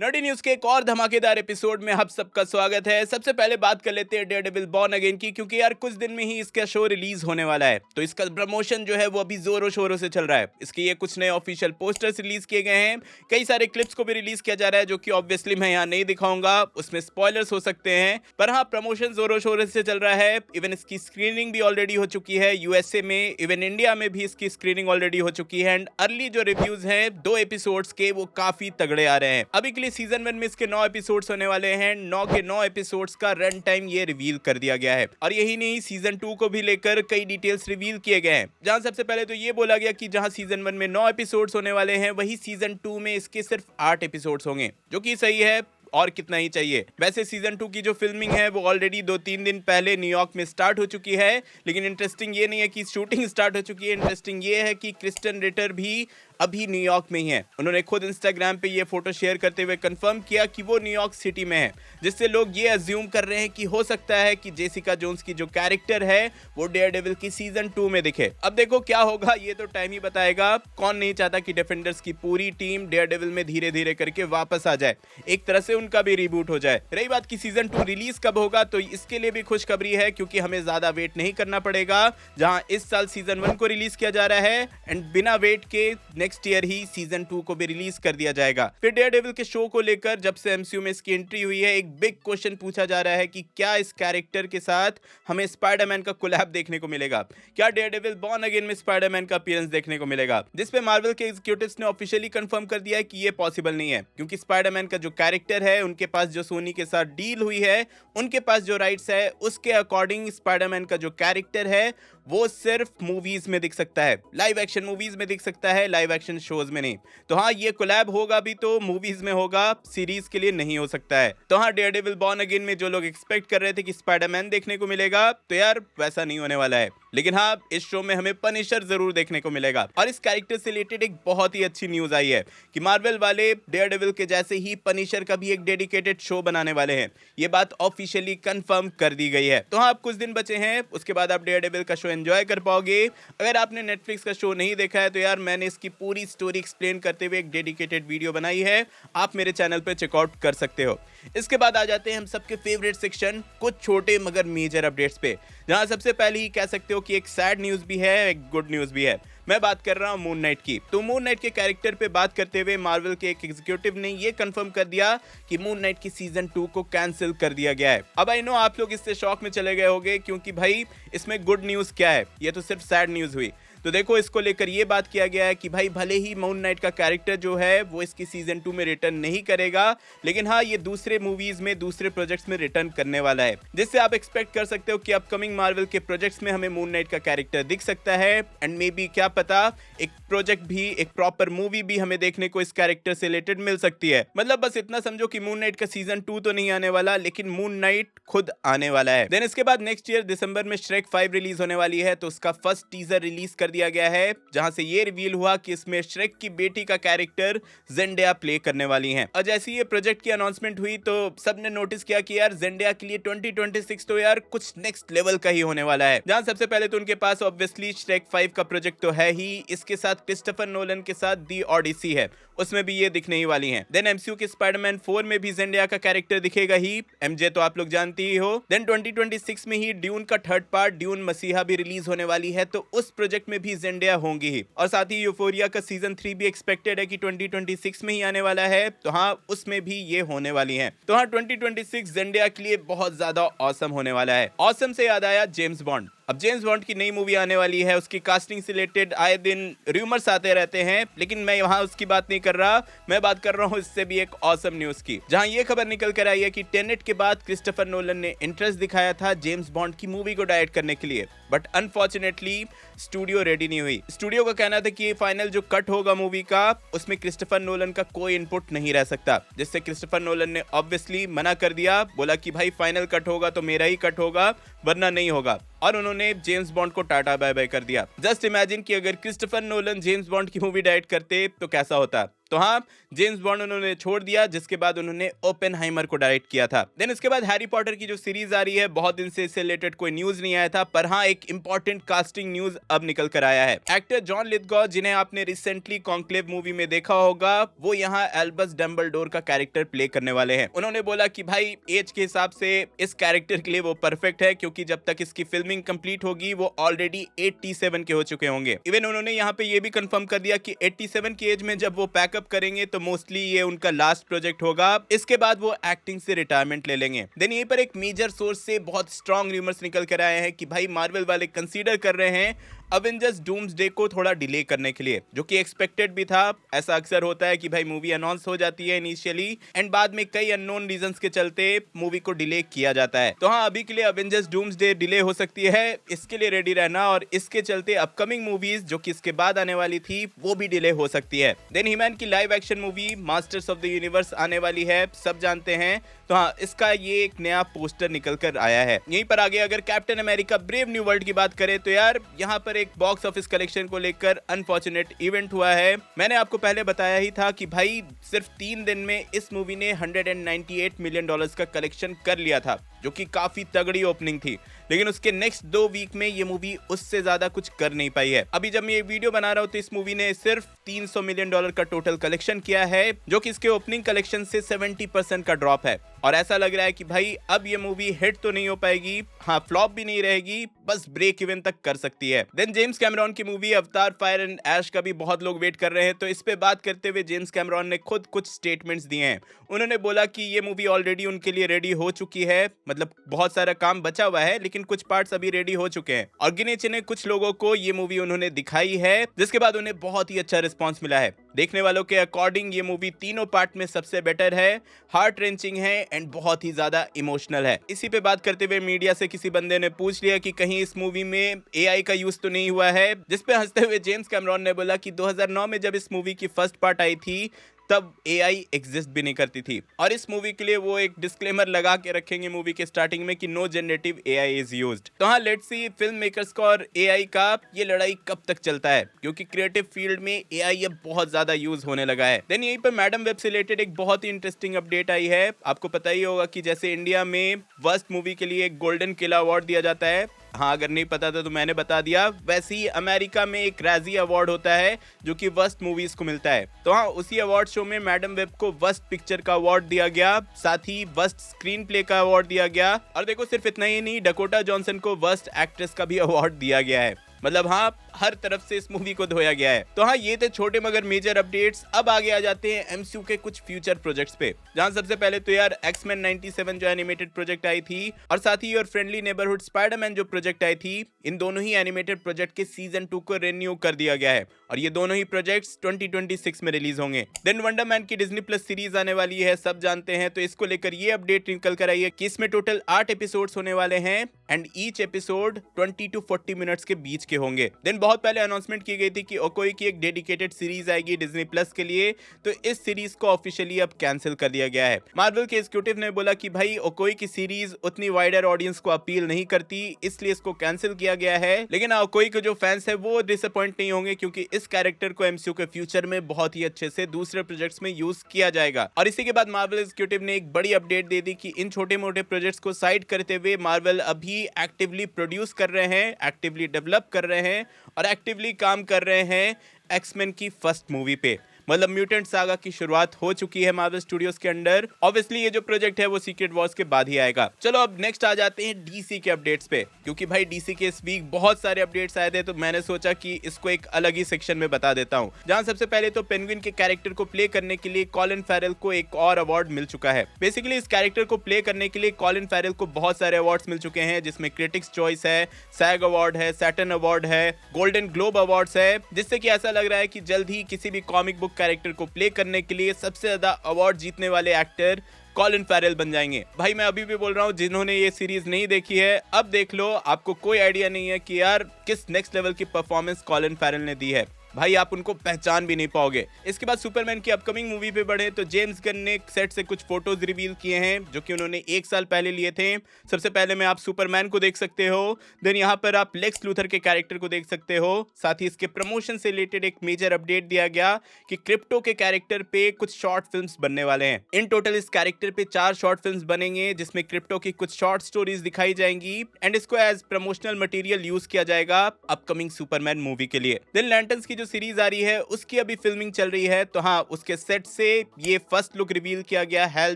Nerdy news के एक और धमाकेदार एपिसोड में आप सबका स्वागत है। सबसे पहले बात कर लेते हैं डेयरडेविल बॉर्न अगेन की, क्योंकि यार कुछ दिन में ही इसका शो रिलीज होने वाला है। तो इसका प्रमोशन जो है वो अभी जोरों शोरों से चल रहा है। इसके ये कुछ नए ऑफिशियल पोस्टर्स रिलीज किए गए हैं, कई सारे क्लिप्स को भी रिलीज किया जा रहा है, जो कि ऑब्वियसली मैं यहाँ नहीं दिखाऊंगा, उसमें स्पॉयलर्स हो सकते हैं। पर हाँ, प्रमोशन जोरों शोरों से चल रहा है। इवन इसकी स्क्रीनिंग भी ऑलरेडी हो चुकी है यूएसए में, इवन इंडिया में भी इसकी स्क्रीनिंग ऑलरेडी हो चुकी है। एंड अर्ली जो रिव्यूज हैं 2 एपिसोड्स के, वो काफी तगड़े आ रहे हैं। अभी के लिए सीजन 1 में इसके 9 एपिसोड्स होने वाले हैं। 9 के 9 एपिसोड्स का रन टाइम ये रिवील कर दिया गया है। और यही नहीं, सीजन 2 को भी लेकर कई डिटेल्स रिवील किए गए हैं, जहां सबसे पहले तो ये बोला गया कि जहां सीजन 1 में 9 एपिसोड्स होने वाले हैं, वही सीजन 2 में इसके सिर्फ 8 एपिसोड्स होंगे, जो कि सही है और कितना ही चाहिए। वैसे सीजन 2 की जो फिल्मिंग है वो ऑलरेडी 2-3 दिन पहले न्यूयॉर्क में स्टार्ट हो चुकी है। लेकिन इंटरेस्टिंग ये नहीं है कि शूटिंग स्टार्ट हो चुकी है, इंटरेस्टिंग ये है कि क्रिस्टन रिटर भी अभी न्यूयॉर्क में ही है। उन्होंने खुद इंस्टाग्राम पे ये फोटो शेयर करते हुए कंफर्म किया कि वो न्यूयॉर्क सिटी में है, जिससे लोग ये अज्यूम कर रहे हैं कि हो सकता है कि जेसिका जोन्स की जो कैरेक्टर है वो डेयरडेविल की सीजन 2 में दिखे। अब देखो क्या होगा, ये तो टाइम ही बताएगा। कौन नहीं चाहता कि डिफेंडर्स की पूरी टीम डेयरडेविल में धीरे धीरे करके वापस आ जाए, एक तरह से उनका भी रिबूट हो जाए। रही बात की सीजन 2 रिलीज कब होगा, तो इसके लिए भी खुशखबरी है, क्योंकि हमें ज्यादा वेट नहीं करना पड़ेगा। जहां इस साल सीजन 1 को रिलीज किया जा रहा है एंड बिना वेट के नेक्स्ट ईयर ही सीजन 2 को भी रिलीज कर दिया जाएगा। फिर डेयरडेविल के शो को लेकर जब से एमसीयू में इसकी एंट्री हुई है, एक बिग क्वेश्चन पूछा जा रहा है कि क्या इस कैरेक्टर के साथ हमें स्पाइडरमैन का कोलैब देखने को मिलेगा। क्या डेयरडेविल बॉर्न अगेन में स्पाइडरमैन का अपीयरेंस देखने को मिलेगा, जिसपे मार्वल के एग्जीक्यूटिव्स ने ऑफिशियली कंफर्म कर दिया है कि ये पॉसिबल नहीं है, क्योंकि स्पाइडरमैन का जो कैरेक्टर है, उनके पास जो सोनी के साथ डील हुई है, उनके पास जो राइट्स है, उसके अकॉर्डिंग स्पाइडरमैन का जो कैरेक्टर है वो सिर्फ मूवीज में दिख सकता है, लाइव एक्शन मूवीज में दिख सकता है, लाइव एक्शन शोज में नहीं। तो हाँ, ये कोलैब होगा भी तो मूवीज में होगा, सीरीज के लिए नहीं हो सकता है। तो हाँ, डेयरडेविल बॉर्न अगेन में जो लोग एक्सपेक्ट कर रहे थे कि स्पाइडरमैन देखने को मिलेगा, तो यार वैसा नहीं होने वाला है। लेकिन हाँ, इस शो में हमें पनिशर जरूर देखने को मिलेगा। और इस कैरेक्टर से रिलेटेड एक बहुत ही अच्छी न्यूज आई है कि मार्वल वाले डेयरडेविल के जैसे ही पनिशर का भी एक डेडिकेटेड शो बनाने वाले हैं। ये बात ऑफिशियली कंफर्म कर दी गई है। तो हाँ, अब कुछ दिन बचे हैं, उसके बाद आप डेयरडेविल का शो एंजॉय कर पाओगे। अगर आपने नेटफ्लिक्स का शो नहीं देखा है, तो यार मैंने इसकी पूरी स्टोरी एक्सप्लेन करते हुए एक डेडिकेटेड वीडियो बनाई है, आप मेरे चैनल पे चेकआउट कर सकते हो। इसके बाद आ जाते हैं हम सबके फेवरेट सेक्शन, कुछ छोटे मगर मेजर अपडेट्स पे, जहां सबसे पहले ही कह सकते हो कि एक सैड न्यूज भी है, एक गुड न्यूज भी है। मैं बात कर रहा हूं मून नाइट की। तो मून नाइट के कैरेक्टर पे बात करते हुए मार्वल के एक एग्जीक्यूटिव ने ये कंफर्म कर दिया कि मून नाइट की सीजन 2 को कैंसिल कर दिया गया है। अब आई नो आप लोग इससे शॉक में चले गए होंगे, क्योंकि भाई इसमें गुड न्यूज क्या है, ये तो सिर्फ सैड न्यूज हुई। तो देखो, इसको लेकर ये बात किया गया है कि भाई भले ही मून नाइट का कैरेक्टर जो है वो इसकी सीजन 2 में रिटर्न नहीं करेगा, लेकिन हाँ, ये दूसरे मूवीज में, दूसरे प्रोजेक्ट्स में रिटर्न करने वाला है, जिससे आप एक्सपेक्ट कर सकते हो कि अपकमिंग मार्वल के प्रोजेक्ट्स में हमें मून नाइट का कैरेक्टर दिख सकता है। एंड मे बी क्या पता, एक प्रोजेक्ट भी, एक प्रॉपर मूवी भी हमें देखने को इस कैरेक्टर से रिलेटेड मिल सकती है। मतलब बस इतना समझो कि मून नाइट का सीजन 2 तो नहीं आने वाला, लेकिन मून नाइट खुद आने वाला है। देन इसके बाद नेक्स्ट ईयर दिसंबर में श्रेक 5 रिलीज होने वाली है, तो उसका फर्स्ट टीजर रिलीज कर दिया गया है, जहां से ये रिवील हुआ कि इसमें श्रेक की बेटी का कैरेक्टर जेंडिया प्ले करने वाली हैं। और जैसे ये प्रोजेक्ट की अनाउंसमेंट हुई, तो सबने नोटिस किया कि यार जेंडिया के लिए 2026 तो यार कुछ नेक्स्ट लेवल का ही होने वाला है। जहां सबसे पहले तो उनके पास ऑब्वियसली श्रेक 5 का प्रोजेक्ट तो है ही, इसके साथ क्रिस्टोफर नोलन के साथ दी ऑडिसी है, उसमें भी ये दिखने ही वाली हैं। देन एमसीयू के स्पाइडरमैन 4 में भी जेंडिया का कैरेक्टर दिखेगा ही, एमजे तो आप लोग जानती ही हो। देन 2026 में ही ड्यून का थर्ड पार्ट, ड्यून मसीहा भी रिलीज होने वाली है, तो उस प्रोजेक्ट में भी जेंडिया होंगी ही। और साथ ही यूफोरिया का सीजन 3 भी एक्सपेक्टेड है कि 2026 में ही आने वाला है, तो हाँ, उसमें भी ये होने वाली हैं। तो हाँ, 2026 जेंडिया के लिए बहुत ज्यादा ऑसम होने वाला है। ऑसम से याद आया जेम्स बॉन्ड। अब जेम्स बॉन्ड की नई मूवी आने वाली है, उसकी कास्टिंग से रिलेटेड आए दिन रूमर्स आते रहते हैं, लेकिन मैं वहां उसकी बात नहीं कर रहा, मैं बात कर रहा हूं इससे भी एक ऑसम न्यूज की, जहां ये खबर निकल कर आई है कि टेनेट के बाद क्रिस्टोफर नोलन ने इंटरेस्ट दिखाया था जेम्स बॉन्ड की मूवी को डायरेक्ट करने के लिए, बट अनफॉर्चुनेटली स्टूडियो रेडी नहीं हुई। स्टूडियो का कहना था कि फाइनल जो कट होगा मूवी का, उसमें क्रिस्टोफर नोलन का कोई इनपुट नहीं रह सकता, जिससे क्रिस्टोफर नोलन ने ऑब्वियसली मना कर दिया, बोला कि भाई फाइनल कट होगा तो मेरा ही कट होगा, वरना नहीं होगा। और उन्होंने जेम्स बॉन्ड को टाटा बाय बाय कर दिया। जस्ट इमेजिन कि अगर क्रिस्टोफर नोलन जेम्स बॉन्ड की मूवी डायरेक्ट करते तो कैसा होता। तो हाँ, जेम्स बॉन्ड उन्होंने छोड़ दिया, जिसके बाद उन्होंने ओपेनहाइमर को डायरेक्ट किया था। देन इसके बाद हैरी पॉटर की जो सीरीज आ रही है, बहुत दिन से इससे रिलेटेड कोई न्यूज नहीं आया था, पर हाँ एक इंपॉर्टेंट कास्टिंग न्यूज अब निकल कर आया है। एक्टर जॉन लिथगो, जिन्हें आपने रिसेंटली कॉन्क्लेव मूवी में देखा होगा, वो यहाँ एल्बस डम्बलडोर का कैरेक्टर प्ले करने वाले हैं। उन्होंने बोला कि भाई एज के हिसाब से इस कैरेक्टर के लिए वो परफेक्ट है, क्योंकि जब तक इसकी फिल्मिंग कंप्लीट होगी वो ऑलरेडी 87 के हो चुके होंगे। इवन उन्होंने यहाँ पे ये भी कंफर्म कर दिया कि 87 की एज में जब वो पैकअप करेंगे तो मोस्टली ये उनका लास्ट प्रोजेक्ट होगा, इसके बाद वो एक्टिंग से रिटायरमेंट ले लेंगे। देन यहीं पर एक मेजर सोर्स से बहुत स्ट्रॉन्ग रूमर्स निकल कर आए हैं कि भाई मार्वल वाले कंसीडर कर रहे हैं अवेंजर्स डूम्सडे को थोड़ा डिले करने के लिए, जो कि एक्सपेक्टेड भी था। ऐसा अक्सर होता है कि भाई मूवी अनाउंस हो जाती है इनिशियली एंड बाद में कई अननोन रीजंस के चलते मूवी को डिले किया जाता है। तो हाँ, अभी के लिए अवेंजर्स डूम्सडे डिले हो सकती है, इसके लिए रेडी रहना, और इसके चलते अपकमिंग मूवीज जो कि इसके बाद आने वाली थी वो भी डिले हो सकती है। देन ही-मैन की live action movie masters of the universe आने वाली है, सब जानते हैं। तो हाँ, इसका ये एक नया पोस्टर निकल कर आया है। यहीं पर आगे अगर captain America brave new world की बात करें तो यार यहाँ पर एक बॉक्स ऑफिस कलेक्शन को लेकर अनफॉर्चुनेट इवेंट हुआ है। मैंने आपको पहले बताया ही था कि भाई सिर्फ 3 दिन में इस मूवी ने $198 मिलियन का कलेक्शन कर लिया था, जो कि काफी तगड़ी ओपनिंग थी। लेकिन उसके नेक्स्ट 2 वीक में ये मूवी उससे ज्यादा कुछ कर नहीं पाई है। अभी जब मैं ये वीडियो बना रहा हूं तो इस मूवी ने सिर्फ $300 मिलियन का टोटल कलेक्शन किया है, जो कि इसके ओपनिंग कलेक्शन से 70% का ड्रॉप है। और ऐसा लग रहा है कि भाई अब ये मूवी हिट तो नहीं हो पाएगी, हाँ फ्लॉप भी नहीं रहेगी, बस ब्रेक इवन तक कर सकती है। देन जेम्स कैमरॉन की मूवी अवतार फायर एंड ऐश का भी बहुत लोग वेट कर रहे हैं। तो इस पे बात करते हुए जेम्स कैमरॉन ने खुद कुछ स्टेटमेंट्स दिए हैं। उन्होंने बोला कि ये मूवी ऑलरेडी उनके लिए रेडी हो चुकी है, मतलब बहुत सारा काम बचा हुआ है लेकिन कुछ पार्ट्स अभी रेडी हो चुके हैं, और गिने चुने कुछ लोगों को ये मूवी उन्होंने दिखाई है, जिसके बाद उन्हें बहुत ही अच्छा रिस्पॉन्स मिला है। देखने वालों के अकॉर्डिंग ये मूवी तीनों पार्ट में सबसे बेटर है, हार्ट रेंचिंग है एंड बहुत ही ज्यादा इमोशनल है। इसी पे बात करते हुए मीडिया से किसी बंदे ने पूछ लिया कि कहीं इस मूवी में एआई का यूज तो नहीं हुआ है, जिसपे हंसते हुए जेम्स कैमरॉन ने बोला कि 2009 में जब इस मूवी की फर्स्ट पार्ट आई थी तब एआई एग्जिस्ट भी नहीं करती थी, और इस मूवी के लिए वो एक डिस्क्लेमर लगा के रखेंगे मूवी के स्टार्टिंग में कि no generative AI is used. तो हाँ, लेट्स सी फिल्म मेकर्स का और एआई का ये लड़ाई कब तक चलता है, क्योंकि क्रिएटिव फील्ड में एआई अब बहुत ज्यादा यूज होने लगा है। देन यहीं पर मैडम वेब से रिलेटेड एक बहुत ही इंटरेस्टिंग अपडेट आई है। आपको पता ही होगा कि जैसे इंडिया में वर्स्ट मूवी के लिए एक गोल्डन किला अवार्ड दिया जाता है, हाँ अगर नहीं पता था तो मैंने बता दिया, वैसे ही अमेरिका में एक राजी अवार्ड होता है जो कि वर्स्ट मूवीज को मिलता है। तो हाँ, उसी अवार्ड शो में मैडम वेब को वर्स्ट पिक्चर का अवार्ड दिया गया, साथ ही वर्स्ट स्क्रीन प्ले का अवार्ड दिया गया, और देखो सिर्फ इतना ही नहीं, डकोटा जॉनसन को वर्स्ट एक्ट्रेस का भी अवार्ड दिया गया है। मतलब हाँ, हर तरफ से इस मूवी को धोया गया है। तो हाँ, ये थे छोटे मगर मेजर अपडेट्स। अब आगे आ जाते हैं एमसीयू के कुछ फ्यूचर प्रोजेक्ट्स पे, जहां सबसे पहले तो यार एक्समैन 97 जो एनिमेटेड प्रोजेक्ट आई थी, और साथ ही योर फ्रेंडली नेबरहुड स्पाइडरमैन जो प्रोजेक्ट आई थी, इन दोनों ही एनिमेटेड प्रोजेक्ट के सीजन 2 को रिन्यू कर दिया गया है, और ये दोनों ही प्रोजेक्ट्स 2026 में रिलीज होंगे। देन वंडर मैन की डिज्नी प्लस सीरीज आने वाली है, सब जानते हैं। तो इसको लेकर ये अपडेट निकल कर आई है कि इसमें टोटल 8 एपिसोड्स होने वाले हैं, and each episode 20 to 40 minutes के बीच के होंगे। देन बहुत पहले अनाउंसमेंट की गई थी कि ओकोई की एक डेडिकेटेड सीरीज आएगी डिज्नी प्लस के लिए, तो इस सीरीज को ऑफिशियली अब कैंसिल कर दिया गया है। मार्वल के एग्जीक्यूटिव ने बोला कि भाई ओकोई की सीरीज उतनी वाइडर ऑडियंस को अपील नहीं करती, इसलिए इसको कैंसिल किया गया है। लेकिन ओकोई के जो फैंस है वो डिसअपॉइंट नहीं होंगे, क्योंकि इस कैरेक्टर को एमसीयू के फ्यूचर में बहुत ही अच्छे से दूसरे प्रोजेक्ट्स में यूज किया जाएगा। और इसी के बाद मार्वल एग्जीक्यूटिव ने एक बड़ी अपडेट दे दी कि इन छोटे मोटे प्रोजेक्ट्स को साइड करते हुए मार्वल अभी एक्टिवली प्रोड्यूस कर रहे हैं, एक्टिवली डेवलप कर रहे हैं और एक्टिवली काम कर रहे हैं एक्समैन की फर्स्ट मूवी पे। मतलब म्यूटेंट सागा की शुरुआत हो चुकी है मार्वल स्टूडियोज के अंडर। ऑब्वियसली ये जो प्रोजेक्ट है वो सीक्रेट वॉर्स के बाद ही आएगा। चलो अब नेक्स्ट आ जाते हैं डीसी के अपडेट्स पे, क्योंकि भाई डीसी के इस वीक बहुत सारे अपडेट्स आए थे, तो मैंने सोचा कि इसको एक अलग ही सेक्शन में बता देता हूँ। जहाँ सबसे पहले तो पेंगुइन के कैरेक्टर को प्ले करने के लिए कॉलिन फैरेल को एक और अवार्ड मिल चुका है। बेसिकली इस कैरेक्टर को प्ले करने के लिए कॉलिन फैरेल को बहुत सारे अवार्ड्स मिल चुके हैं, जिसमें क्रिटिक्स चॉइस है, सैग अवार्ड है, सैटर्न अवार्ड है, गोल्डन ग्लोब अवार्ड्स है, जिससे कि ऐसा लग रहा है कि जल्द ही किसी भी कॉमिक बुक कैरेक्टर को प्ले करने के लिए सबसे ज्यादा अवार्ड जीतने वाले एक्टर कॉलिन फैरेल बन जाएंगे। भाई मैं अभी भी बोल रहा हूँ, जिन्होंने ये सीरीज नहीं देखी है अब देख लो, आपको कोई आइडिया नहीं है कि यार किस नेक्स्ट लेवल की परफॉर्मेंस कॉलिन फैरेल ने दी है। भाई आप उनको पहचान भी नहीं पाओगे। इसके बाद सुपरमैन की अपकमिंग मूवी पे बढ़े तो जेम्स गन ने सेट से कुछ फोटोज रिवील किए हैं जो कि उन्होंने 1 साल पहले लिए थे। सबसे पहले में आप सुपरमैन को देख सकते हो, देन यहाँ पर आप लेक्स लूथर के कैरेक्टर को देख सकते हो। साथ ही इसके प्रमोशन से रिलेटेड एक मेजर अपडेट दिया गया कि क्रिप्टो के कैरेक्टर पे कुछ शॉर्ट फिल्म्स बनने वाले हैं। इन टोटल इस कैरेक्टर पे 4 शॉर्ट फिल्म्स बनेंगे जिसमें क्रिप्टो की कुछ शॉर्ट स्टोरीज दिखाई जाएंगी एंड इसको एज प्रमोशनल मटेरियल यूज किया जाएगा अपकमिंग सुपरमैन मूवी के लिए। देन लैंटर्न्स की जो सीरीज आ रही है उसकी अभी फिल्मिंग चल रही है, तो हाँ उसके सेट से ये फर्स्ट लुक रिवील किया गया हैल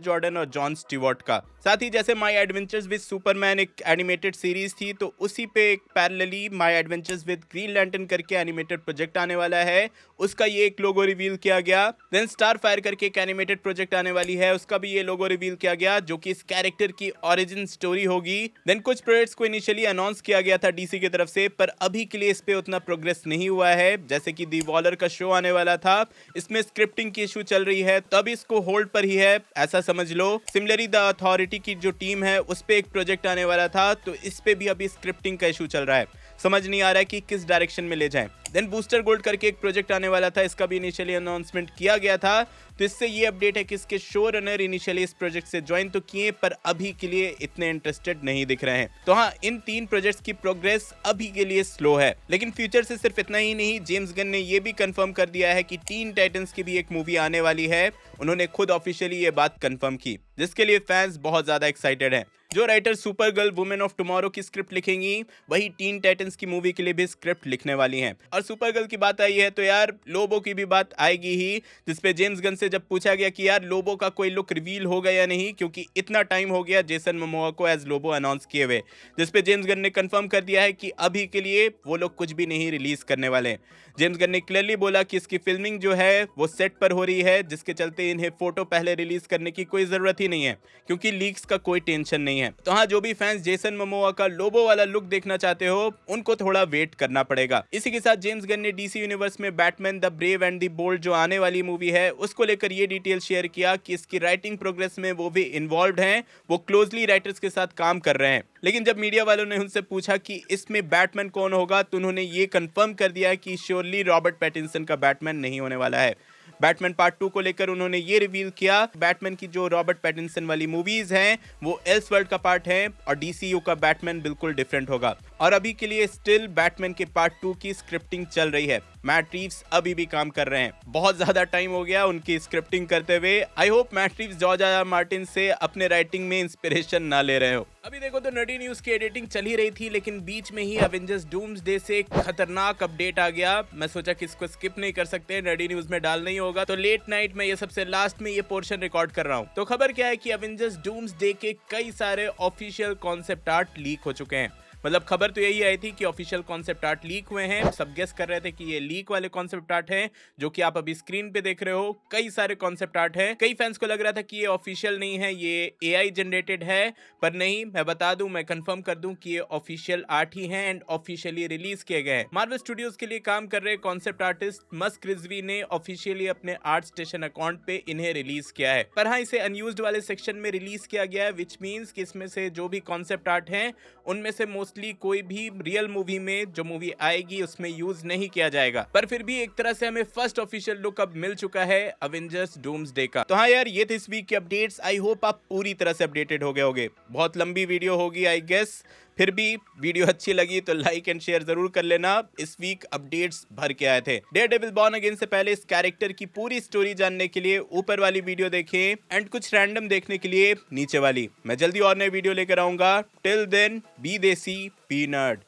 जॉर्डन और जॉन स्टीवर्ट का। साथ ही जैसे माई एडवेंचर्स विद सुपरमैन एक एनिमेटेड सीरीज थी, तो उसी पे एक parallelly my adventures with green lantern करके एनिमेटेड प्रोजेक्ट आने वाला है, उसका ये एक लोगो रिवील किया गया। देन स्टार फायर करके एक एनिमेटेड प्रोजेक्ट आने वाली है, उसका भी ये लोगो रिवील किया गया जो कि इस कैरेक्टर की ओरिजिन स्टोरी होगी। देन कुछ प्रोजेक्ट्स को इनिशियली अनाउंस किया गया था डीसी की तरफ से, पर अभी के लिए इस पे उतना प्रोग्रेस नहीं हुआ है। जैसे कि दी वॉलर का शो आने वाला था, इसमें स्क्रिप्टिंग की इशू चल रही है, तब इसको होल्ड पर ही है ऐसा समझ लो। सिमिलरली द अथॉरिटी की जो टीम है उस पे एक प्रोजेक्ट आने वाला था, तो इस पे भी अभी स्क्रिप्टिंग का इशू चल रहा है, समझ नहीं आ रहा है कि किस डायरेक्शन में ले जाएं। देन बूस्टर गोल्ड करके एक प्रोजेक्ट आने वाला था, इसका भी इनिशियली अनाउंसमेंट किया गया था, तो इससे ये अपडेट है कि इसके शो रनर इनिशियली इस प्रोजेक्ट से ज्वाइन तो किए पर अभी के लिए इतने इंटरेस्टेड नहीं दिख रहे हैं। तो हाँ, इन 3 प्रोजेक्ट्स की प्रोग्रेस अभी के लिए स्लो है, लेकिन फ्यूचर से सिर्फ इतना ही नहीं, जेम्स गन ने ये भी कंफर्म कर दिया है कि टीन टाइटंस की भी एक मूवी आने वाली है। उन्होंने खुद ऑफिशियली ये बात कंफर्म की, जिसके लिए फैंस बहुत ज्यादा एक्साइटेड हैं। जो writer super girl women of tomorrow की स्क्रिप्ट लिखेंगी, वही टीन टाइटंस की मूवी के लिए भी स्क्रिप्ट लिखने वाली हैं। और सुपर गर्ल की बात आई है तो यार लोबो की भी बात आएगी ही, जिसपे जेम्स गन से जब पूछा गया कि यार लोबो का कोई लुक रिवील होगा या नहीं, क्योंकि इतना टाइम हो गया जेसन मोमोआ को एज लोबो अनाउंस किए हुए, जिसपे जेम्स गन ने कंफर्म कर दिया है कि अभी के लिए वो लोग कुछ भी नहीं रिलीज करने वाले। जेम्स गन ने क्लियरली बोला कि इसकी फिल्मिंग जो है वो सेट पर हो रही है, जिसके चलते इन्हें फोटो पहले रिलीज करने की कोई जरूरत ही नहीं है, क्योंकि लीक्स का कोई टेंशन नहीं है। तो हाँ, जो भी फैंस जेसन मोमोआ का लोबो वाला लुक देखना चाहते हो उनको थोड़ा वेट करना पड़ेगा। इसी के साथ जेम्स गन ने डीसी यूनिवर्स में Batman the brave and the bold जो आने वाली मूवी है उसको लेकर ये डिटेल शेयर किया कि इसकी राइटिंग प्रोग्रेस में वो भी इन्वॉल्व हैं, वो क्लोजली राइटर्स के साथ काम कर रहे हैं। लेकिन जब मीडिया वालों ने उनसे पूछा कि इसमें बैटमैन कौन होगा, तो उन्होंने ये कंफर्म कर दिया कि श्योरली रॉबर्ट पैटिंसन का बैटमैन नहीं होने वाला है। बैटमैन पार्ट 2 को लेकर उन्होंने ये रिवील किया, बैटमैन की जो रॉबर्ट पैटिंसन वाली मूवीज हैं वो एल्सवर्ल्ड का पार्ट है और डीसीयू का बैटमैन बिल्कुल डिफरेंट होगा। और अभी के लिए स्टिल बैटमैन के पार्ट 2 की स्क्रिप्टिंग चल रही है, मैट रीव्स अभी भी काम कर रहे हैं। बहुत ज्यादा टाइम हो गया उनकी स्क्रिप्टिंग करते हुए। I hope Matt Reeves George R R Martin से अपने राइटिंग में इंस्पिरेशन ना ले रहे हो। अभी देखो तो नडी न्यूज की एडिटिंग चल ही रही थी, लेकिन बीच में ही एवेंजर्स डूम्सडे से खतरनाक अपडेट आ गया। मैं सोचा कि इसको स्किप नहीं कर सकते, नडी न्यूज में डालना ही होगा, तो लेट नाइट में ये सबसे लास्ट में ये पोर्शन रिकॉर्ड कर रहा हूँ। तो खबर क्या है कि एवेंजर्स डूम्सडे के कई सारे ऑफिशियल कॉन्सेप्ट आर्ट लीक हो चुके हैं। मतलब खबर तो यही आई थी कि ऑफिशियल कॉन्सेप्ट आर्ट लीक हुए हैं, सब गेस कर रहे थे कि ये लीक वाले कॉन्सेप्ट आर्ट हैं जो कि आप अभी स्क्रीन पे देख रहे हो। कई सारे कॉन्सेप्ट आर्ट हैं, कई फैंस को लग रहा था कि ये ऑफिशियल नहीं है, ये एआई जनरेटेड है, पर नहीं, मैं बता दूं, मैं कंफर्म कर दूं कि ये ऑफिशियल आर्ट ही हैं एंड ऑफिशियली रिलीज किए गए हैं। मार्वल स्टूडियोज के लिए काम कर रहे कॉन्सेप्ट आर्टिस्ट मस्क रिजवी ने ऑफिशियली अपने आर्ट स्टेशन अकाउंट पे इन्हें रिलीज किया है, पर हाँ इसे अनयूज्ड वाले सेक्शन में रिलीज किया गया है, विच मीन्स कि इसमें से जो भी कॉन्सेप्ट आर्ट हैं उनमें से मोस्टली कोई भी रियल मूवी में जो मूवी आएगी उसमें यूज नहीं किया जाएगा। पर फिर भी एक तरह से हमें फर्स्ट ऑफिशियल लुक अब मिल चुका है अवेंजर्स डूम्सडे का। तो हाँ यार, ये थे इस वीक के अपडेट्स। आई होप आप पूरी तरह से अपडेटेड हो गए होगे। बहुत लंबी वीडियो होगी आई गेस, फिर भी वीडियो अच्छी लगी तो लाइक एंड शेयर जरूर कर लेना। इस वीक अपडेट्स भर के आए थे। डेयरडेविल बॉर्न अगेन से पहले इस कैरेक्टर की पूरी स्टोरी जानने के लिए ऊपर वाली वीडियो देखें एंड कुछ रैंडम देखने के लिए नीचे वाली। मैं जल्दी और नई वीडियो लेकर आऊंगा। टिल देन बी देसी, बी नर्ड।